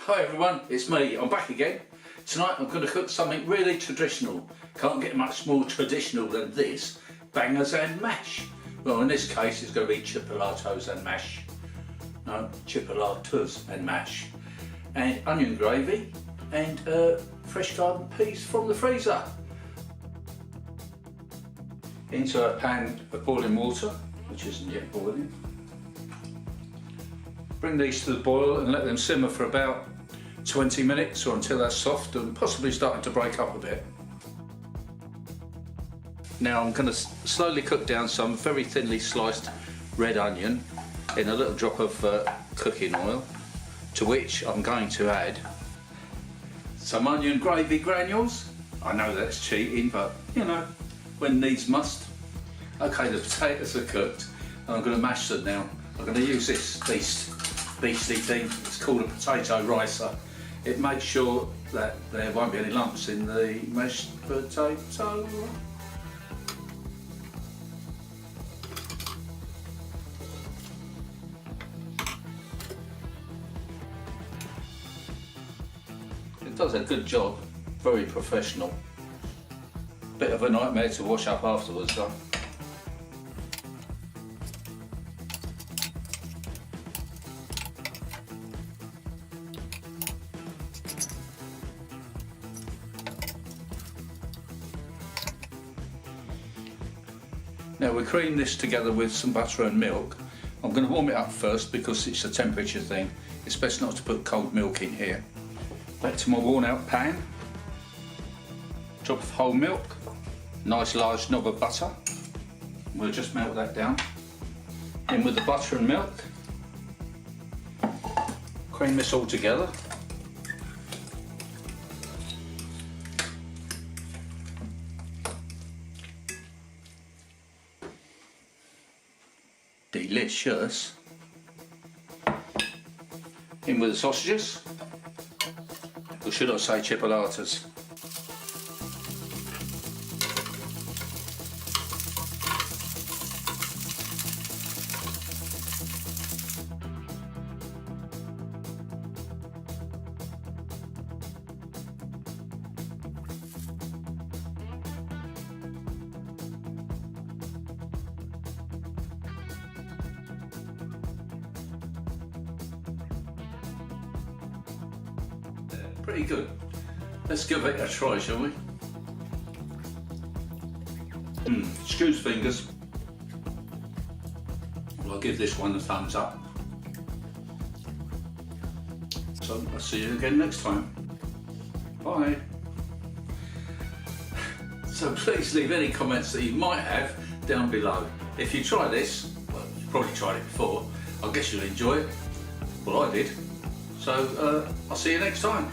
Hi everyone, it's me. I'm back again. Tonight I'm going to cook something really traditional. Can't get much more traditional than this. Bangers and mash. Well, in this case it's going to be chipolatos and mash. No, chipolatas and mash. And onion gravy and fresh garden peas from the freezer. Into a pan of boiling water, which isn't yet boiling. Bring these to the boil and let them simmer for about 20 minutes or until they're soft and possibly starting to break up a bit. Now I'm going to slowly cook down some very thinly sliced red onion in a little drop of cooking oil, to which I'm going to add some onion gravy granules. I know that's cheating, but you know, when needs must. Okay, the potatoes are cooked and I'm going to mash them now. I'm going to use this beastly thing. It's called a potato ricer. It makes sure that there won't be any lumps in the mashed potato. It does a good job, very professional. Bit of a nightmare to wash up afterwards though. Now we cream this together with some butter and milk. I'm going to warm it up first because it's a temperature thing. It's best not to put cold milk in here. Back to my worn out pan. Drop of whole milk. Nice large knob of butter. We'll just melt that down. In with the butter and milk. Cream this all together. Delicious. In with the sausages, or should I say chipolatas. Pretty good. Let's give it a try, shall we? Excuse fingers. Well, I'll give this one a thumbs up. So I'll see you again next time. Bye. So please leave any comments that you might have down below. If you try this, well, you've probably tried it before, I guess you'll enjoy it. Well, I did. So I'll see you next time.